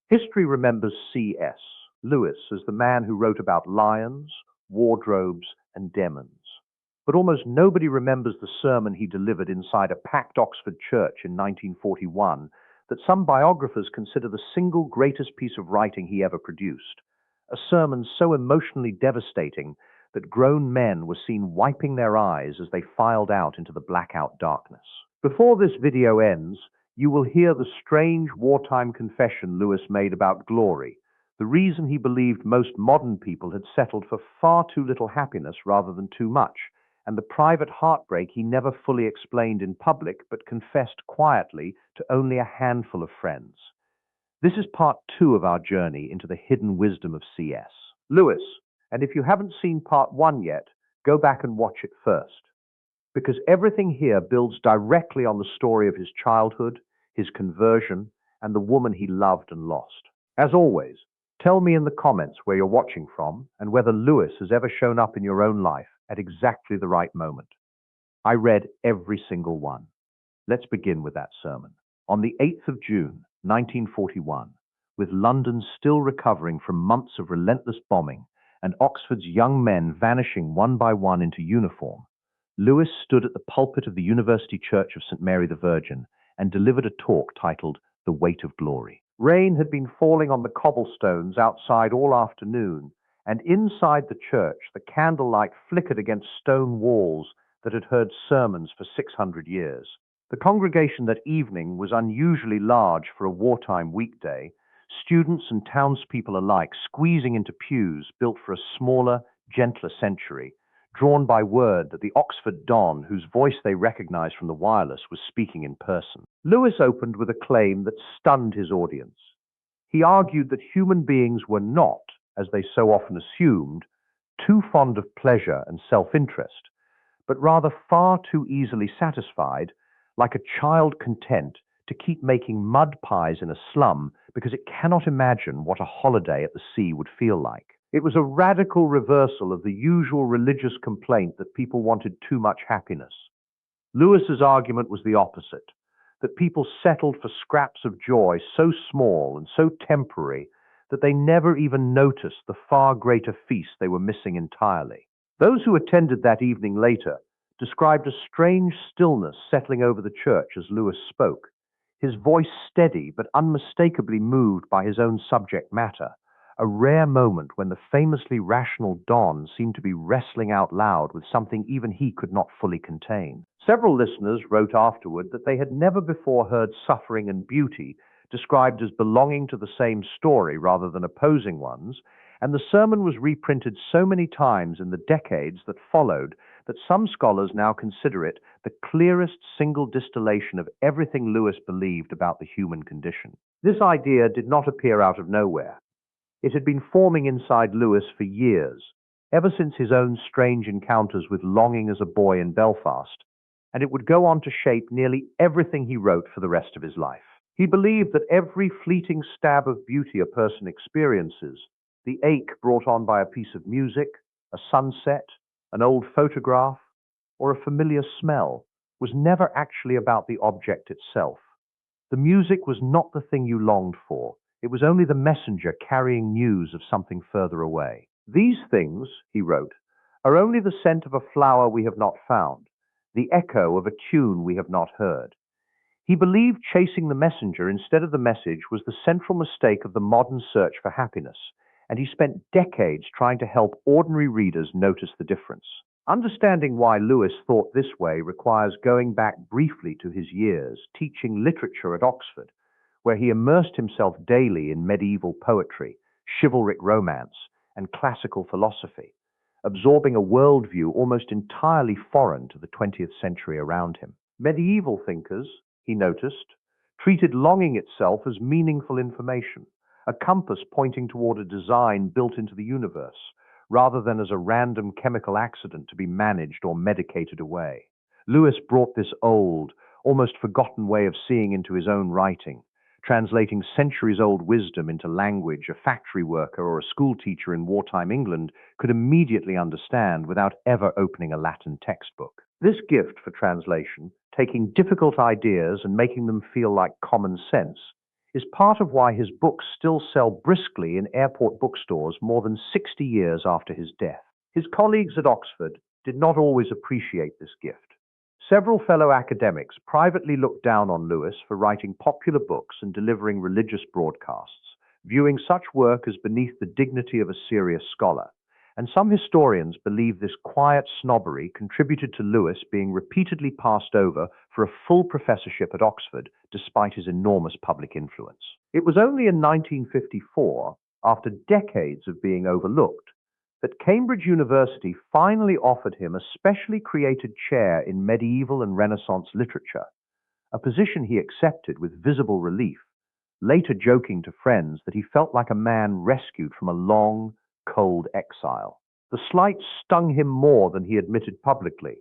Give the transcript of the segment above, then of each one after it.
History remembers C.S. Lewis as the man who wrote about lions, wardrobes, and demons. But almost nobody remembers the sermon he delivered inside a packed Oxford church in 1941 that some biographers consider the single greatest piece of writing he ever produced. A sermon so emotionally devastating that grown men were seen wiping their eyes as they filed out into the blackout darkness. Before this video ends, you will hear the strange wartime confession Lewis made about glory, the reason he believed most modern people had settled for far too little happiness rather than too much, and the private heartbreak he never fully explained in public but confessed quietly to only a handful of friends. This is part 2 of our journey into the hidden wisdom of C.S. Lewis, and if you haven't seen part 1 yet, go back and watch it first, because everything here builds directly on the story of his childhood, his conversion, and the woman he loved and lost. As always, tell me in the comments where you're watching from and whether Lewis has ever shown up in your own life at exactly the right moment. I read every single one. Let's begin with that sermon. On the 8th of June, 1941, with London still recovering from months of relentless bombing and Oxford's young men vanishing one by one into uniform, Lewis stood at the pulpit of the University Church of St. Mary the Virgin and delivered a talk titled The Weight of Glory. Rain had been falling on the cobblestones outside all afternoon, and inside the church the candlelight flickered against stone walls that had heard sermons for 600 years. The congregation that evening was unusually large for a wartime weekday, students and townspeople alike squeezing into pews built for a smaller, gentler century, drawn by word that the Oxford Don, whose voice they recognized from the wireless, was speaking in person. Lewis opened with a claim that stunned his audience. He argued that human beings were not, as they so often assumed, too fond of pleasure and self-interest, but rather far too easily satisfied, like a child content to keep making mud pies in a slum because it cannot imagine what a holiday at the sea would feel like. It was a radical reversal of the usual religious complaint that people wanted too much happiness. Lewis's argument was the opposite, that people settled for scraps of joy so small and so temporary that they never even noticed the far greater feast they were missing entirely. Those who attended that evening later described a strange stillness settling over the church as Lewis spoke, his voice steady but unmistakably moved by his own subject matter, a rare moment when the famously rational Don seemed to be wrestling out loud with something even he could not fully contain. Several listeners wrote afterward that they had never before heard suffering and beauty described as belonging to the same story rather than opposing ones, and the sermon was reprinted so many times in the decades that followed that some scholars now consider it the clearest single distillation of everything Lewis believed about the human condition. This idea did not appear out of nowhere. It had been forming inside Lewis for years, ever since his own strange encounters with longing as a boy in Belfast, and it would go on to shape nearly everything he wrote for the rest of his life. He believed that every fleeting stab of beauty a person experiences, the ache brought on by a piece of music, a sunset, an old photograph, or a familiar smell, was never actually about the object itself. The music was not the thing you longed for. It was only the messenger carrying news of something further away. These things, he wrote, are only the scent of a flower we have not found, the echo of a tune we have not heard. He believed chasing the messenger instead of the message was the central mistake of the modern search for happiness, and he spent decades trying to help ordinary readers notice the difference. Understanding why Lewis thought this way requires going back briefly to his years teaching literature at Oxford, where he immersed himself daily in medieval poetry, chivalric romance, and classical philosophy, absorbing a worldview almost entirely foreign to the 20th century around him. Medieval thinkers, he noticed, treated longing itself as meaningful information, a compass pointing toward a design built into the universe, rather than as a random chemical accident to be managed or medicated away. Lewis brought this old, almost forgotten way of seeing into his own writing, translating centuries-old wisdom into language a factory worker or a schoolteacher in wartime England could immediately understand without ever opening a Latin textbook. This gift for translation, taking difficult ideas and making them feel like common sense, is part of why his books still sell briskly in airport bookstores more than 60 years after his death. His colleagues at Oxford did not always appreciate this gift. Several fellow academics privately looked down on Lewis for writing popular books and delivering religious broadcasts, viewing such work as beneath the dignity of a serious scholar. And some historians believe this quiet snobbery contributed to Lewis being repeatedly passed over for a full professorship at Oxford despite his enormous public influence. It was only in 1954, after decades of being overlooked, that Cambridge University finally offered him a specially created chair in medieval and Renaissance literature, a position he accepted with visible relief, later joking to friends that he felt like a man rescued from a long, cold exile. The slight stung him more than he admitted publicly,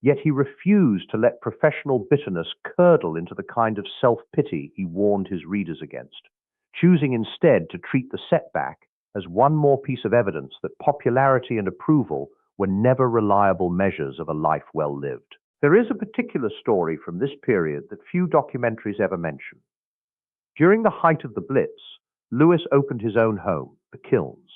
yet he refused to let professional bitterness curdle into the kind of self-pity he warned his readers against, choosing instead to treat the setback as one more piece of evidence that popularity and approval were never reliable measures of a life well lived. There is a particular story from this period that few documentaries ever mention. During the height of the Blitz, Lewis opened his own home, the Kilns,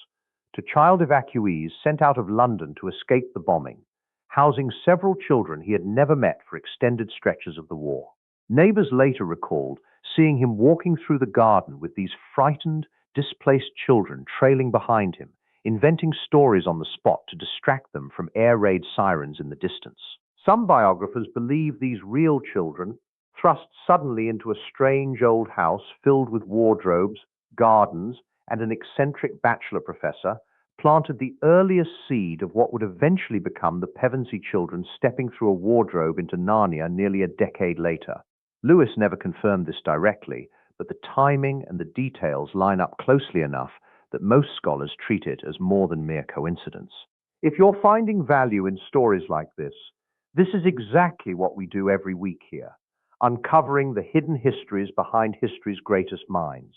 to child evacuees sent out of London to escape the bombing, housing several children he had never met for extended stretches of the war. Neighbors later recalled seeing him walking through the garden with these frightened, displaced children trailing behind him, inventing stories on the spot to distract them from air raid sirens in the distance. Some biographers believe these real children, thrust suddenly into a strange old house filled with wardrobes, gardens, and an eccentric bachelor professor, planted the earliest seed of what would eventually become the Pevensey children stepping through a wardrobe into Narnia nearly a decade later. Lewis never confirmed this directly, but the timing and the details line up closely enough that most scholars treat it as more than mere coincidence. If you're finding value in stories like this is exactly what we do every week here, uncovering the hidden histories behind history's greatest minds.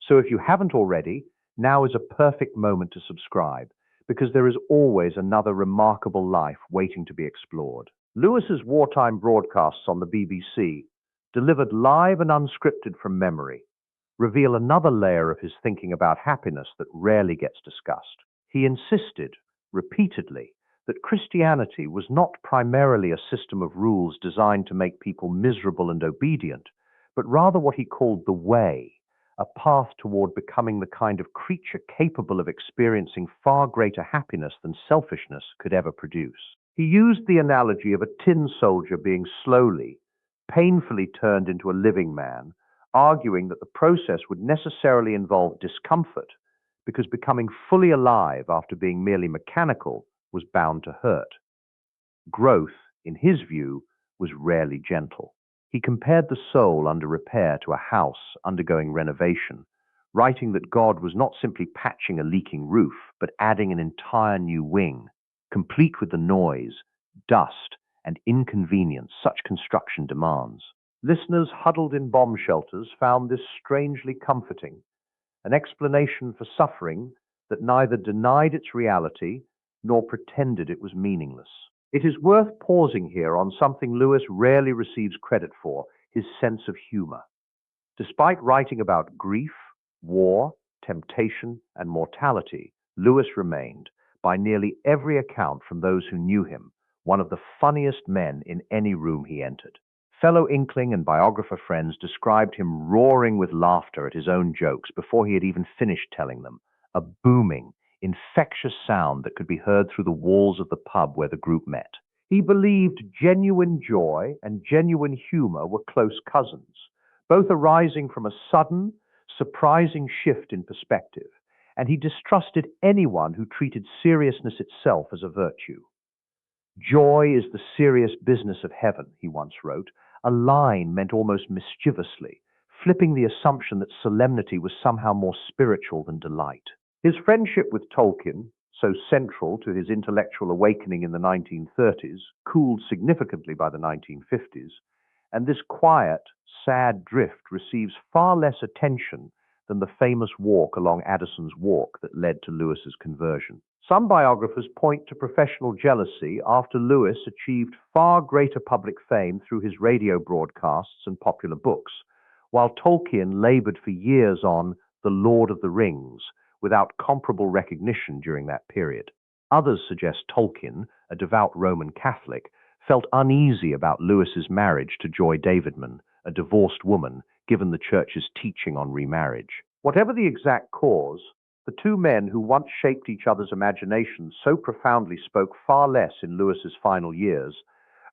So if you haven't already, now is a perfect moment to subscribe, because there is always another remarkable life waiting to be explored. Lewis's wartime broadcasts on the BBC, delivered live and unscripted from memory, reveal another layer of his thinking about happiness that rarely gets discussed. He insisted, repeatedly, that Christianity was not primarily a system of rules designed to make people miserable and obedient, but rather what he called the way, a path toward becoming the kind of creature capable of experiencing far greater happiness than selfishness could ever produce. He used the analogy of a tin soldier being slowly, painfully turned into a living man, arguing that the process would necessarily involve discomfort, because becoming fully alive after being merely mechanical was bound to hurt. Growth, in his view, was rarely gentle. He compared the soul under repair to a house undergoing renovation, writing that God was not simply patching a leaking roof, but adding an entire new wing, complete with the noise, dust, and inconvenience such construction demands. Listeners huddled in bomb shelters found this strangely comforting, an explanation for suffering that neither denied its reality nor pretended it was meaningless. It is worth pausing here on something Lewis rarely receives credit for, his sense of humor. Despite writing about grief, war, temptation, and mortality, Lewis remained, by nearly every account from those who knew him, one of the funniest men in any room he entered. Fellow Inkling and biographer friends described him roaring with laughter at his own jokes before he had even finished telling them, a booming, infectious sound that could be heard through the walls of the pub where the group met. He believed genuine joy and genuine humor were close cousins, both arising from a sudden, surprising shift in perspective, and he distrusted anyone who treated seriousness itself as a virtue. Joy is the serious business of heaven, he once wrote, a line meant almost mischievously, flipping the assumption that solemnity was somehow more spiritual than delight. His friendship with Tolkien, so central to his intellectual awakening in the 1930s, cooled significantly by the 1950s, and this quiet, sad drift receives far less attention than the famous walk along Addison's Walk that led to Lewis's conversion. Some biographers point to professional jealousy after Lewis achieved far greater public fame through his radio broadcasts and popular books, while Tolkien labored for years on The Lord of the Rings without comparable recognition during that period. Others suggest Tolkien, a devout Roman Catholic, felt uneasy about Lewis's marriage to Joy Davidman, a divorced woman, given the church's teaching on remarriage. Whatever the exact cause, the two men who once shaped each other's imaginations so profoundly spoke far less in Lewis's final years,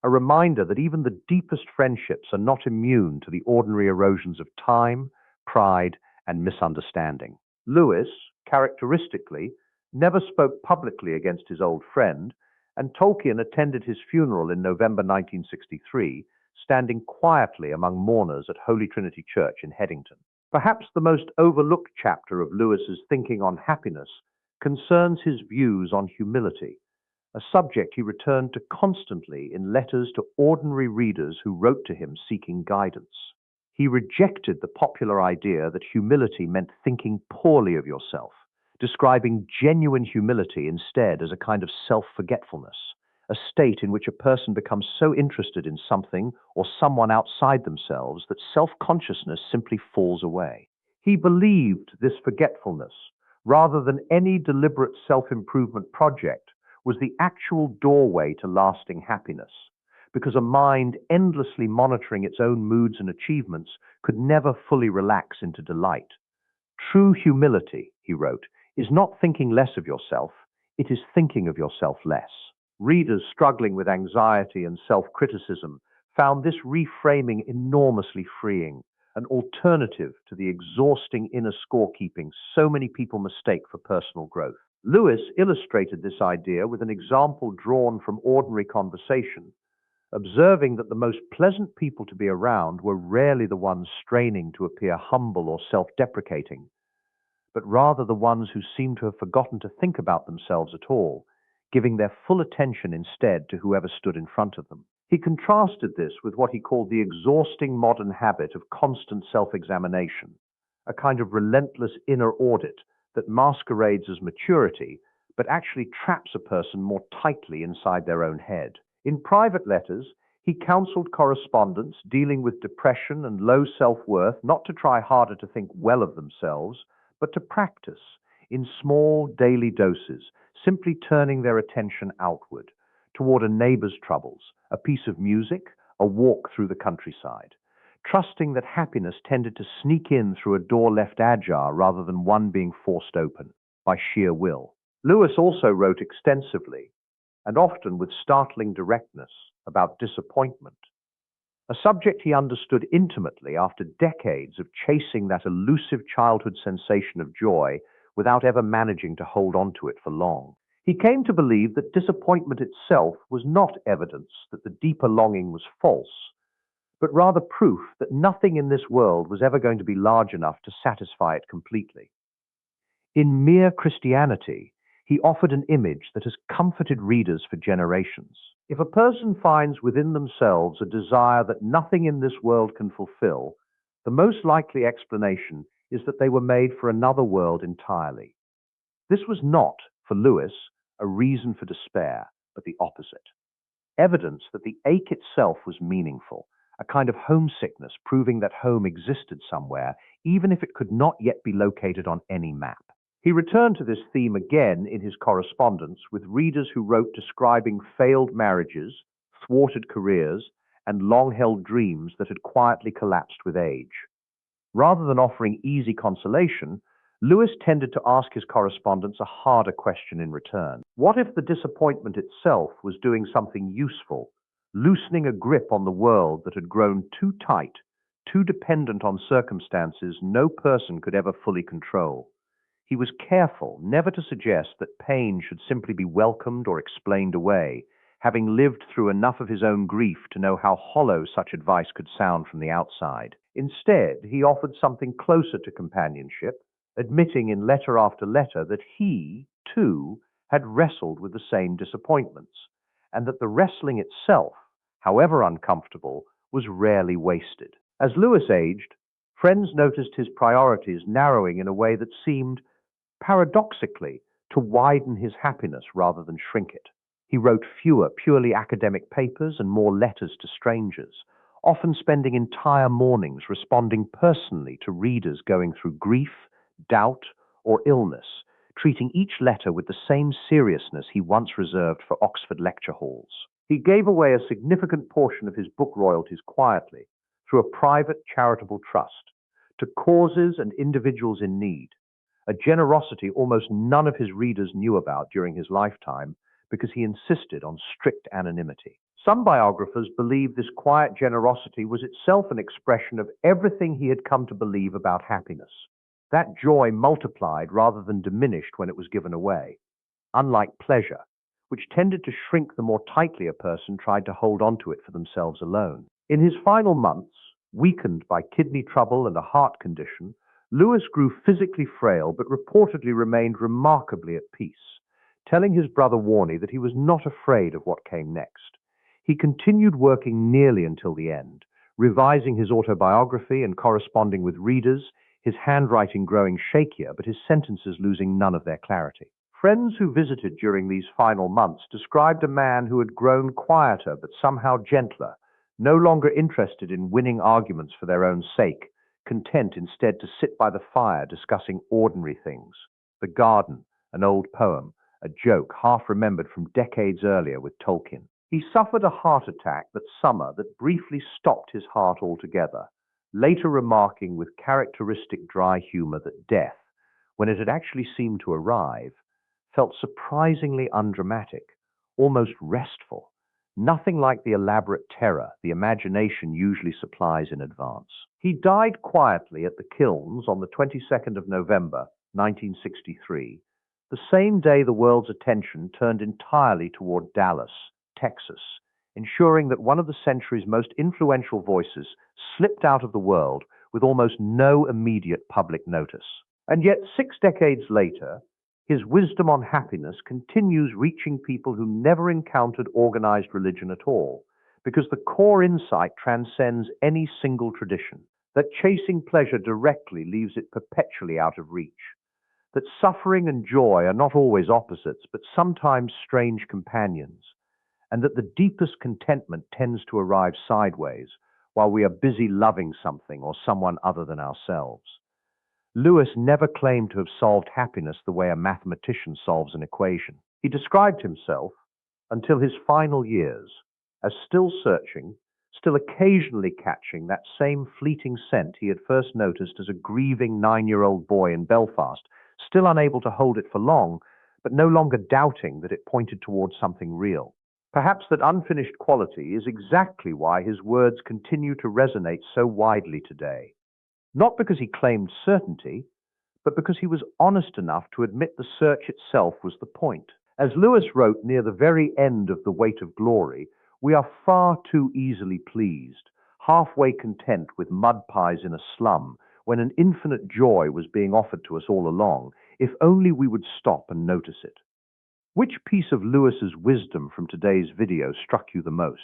a reminder that even the deepest friendships are not immune to the ordinary erosions of time, pride, and misunderstanding. Lewis, characteristically, never spoke publicly against his old friend, and Tolkien attended his funeral in November 1963, standing quietly among mourners at Holy Trinity Church in Headington. Perhaps the most overlooked chapter of Lewis's thinking on happiness concerns his views on humility, a subject he returned to constantly in letters to ordinary readers who wrote to him seeking guidance. He rejected the popular idea that humility meant thinking poorly of yourself, describing genuine humility instead as a kind of self-forgetfulness, a state in which a person becomes so interested in something or someone outside themselves that self-consciousness simply falls away. He believed this forgetfulness, rather than any deliberate self-improvement project, was the actual doorway to lasting happiness, because a mind endlessly monitoring its own moods and achievements could never fully relax into delight. True humility, he wrote, is not thinking less of yourself, it is thinking of yourself less. Readers struggling with anxiety and self-criticism found this reframing enormously freeing, an alternative to the exhausting inner scorekeeping so many people mistake for personal growth. Lewis illustrated this idea with an example drawn from ordinary conversation, observing that the most pleasant people to be around were rarely the ones straining to appear humble or self-deprecating, but rather the ones who seemed to have forgotten to think about themselves at all, giving their full attention instead to whoever stood in front of them. He contrasted this with what he called the exhausting modern habit of constant self-examination, a kind of relentless inner audit that masquerades as maturity, but actually traps a person more tightly inside their own head. In private letters, he counseled correspondents dealing with depression and low self-worth not to try harder to think well of themselves, but to practice, in small daily doses, simply turning their attention outward, toward a neighbor's troubles, a piece of music, a walk through the countryside, trusting that happiness tended to sneak in through a door left ajar rather than one being forced open by sheer will. Lewis also wrote extensively, and often with startling directness, about disappointment, a subject he understood intimately after decades of chasing that elusive childhood sensation of joy without ever managing to hold on to it for long. He came to believe that disappointment itself was not evidence that the deeper longing was false, but rather proof that nothing in this world was ever going to be large enough to satisfy it completely. In Mere Christianity, he offered an image that has comforted readers for generations. If a person finds within themselves a desire that nothing in this world can fulfill, the most likely explanation is that they were made for another world entirely. This was not, for Lewis, a reason for despair, but the opposite. Evidence that the ache itself was meaningful, a kind of homesickness proving that home existed somewhere, even if it could not yet be located on any map. He returned to this theme again in his correspondence with readers who wrote describing failed marriages, thwarted careers, and long-held dreams that had quietly collapsed with age. Rather than offering easy consolation, Lewis tended to ask his correspondents a harder question in return. What if the disappointment itself was doing something useful, loosening a grip on the world that had grown too tight, too dependent on circumstances no person could ever fully control? He was careful never to suggest that pain should simply be welcomed or explained away, having lived through enough of his own grief to know how hollow such advice could sound from the outside. Instead, he offered something closer to companionship, admitting in letter after letter that he, too, had wrestled with the same disappointments, and that the wrestling itself, however uncomfortable, was rarely wasted. As Lewis aged, friends noticed his priorities narrowing in a way that seemed, paradoxically, to widen his happiness rather than shrink it. He wrote fewer purely academic papers and more letters to strangers, often spending entire mornings responding personally to readers going through grief, doubt, or illness, treating each letter with the same seriousness he once reserved for Oxford lecture halls. He gave away a significant portion of his book royalties quietly, through a private charitable trust, to causes and individuals in need, a generosity almost none of his readers knew about during his lifetime because he insisted on strict anonymity. Some biographers believe this quiet generosity was itself an expression of everything he had come to believe about happiness. That joy multiplied rather than diminished when it was given away, unlike pleasure, which tended to shrink the more tightly a person tried to hold on to it for themselves alone. In his final months, weakened by kidney trouble and a heart condition, Lewis grew physically frail but reportedly remained remarkably at peace, telling his brother Warnie that he was not afraid of what came next. He continued working nearly until the end, revising his autobiography and corresponding with readers, his handwriting growing shakier but his sentences losing none of their clarity. Friends who visited during these final months described a man who had grown quieter but somehow gentler, no longer interested in winning arguments for their own sake, content instead to sit by the fire discussing ordinary things. The garden, an old poem, a joke half remembered from decades earlier with Tolkien. He suffered a heart attack that summer that briefly stopped his heart altogether, later remarking with characteristic dry humor that death, when it had actually seemed to arrive, felt surprisingly undramatic, almost restful, nothing like the elaborate terror the imagination usually supplies in advance. He died quietly at the Kilns on the 22nd of November, 1963, the same day the world's attention turned entirely toward Dallas, Texas, ensuring that one of the century's most influential voices slipped out of the world with almost no immediate public notice. And yet, 6 decades later, his wisdom on happiness continues reaching people who never encountered organized religion at all, because the core insight transcends any single tradition, that chasing pleasure directly leaves it perpetually out of reach, that suffering and joy are not always opposites, but sometimes strange companions, and that the deepest contentment tends to arrive sideways while we are busy loving something or someone other than ourselves. Lewis never claimed to have solved happiness the way a mathematician solves an equation. He described himself, until his final years, as still searching, still occasionally catching that same fleeting scent he had first noticed as a grieving 9-year-old boy in Belfast, still unable to hold it for long, but no longer doubting that it pointed towards something real. Perhaps that unfinished quality is exactly why his words continue to resonate so widely today. Not because he claimed certainty, but because he was honest enough to admit the search itself was the point. As Lewis wrote near the very end of The Weight of Glory, we are far too easily pleased, halfway content with mud pies in a slum, when an infinite joy was being offered to us all along, if only we would stop and notice it. Which piece of Lewis's wisdom from today's video struck you the most?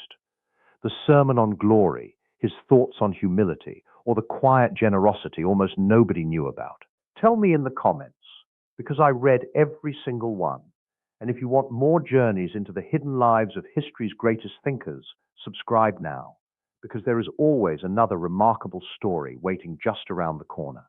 The sermon on glory, his thoughts on humility, or the quiet generosity almost nobody knew about? Tell me in the comments, because I read every single one. And if you want more journeys into the hidden lives of history's greatest thinkers, subscribe now, because there is always another remarkable story waiting just around the corner.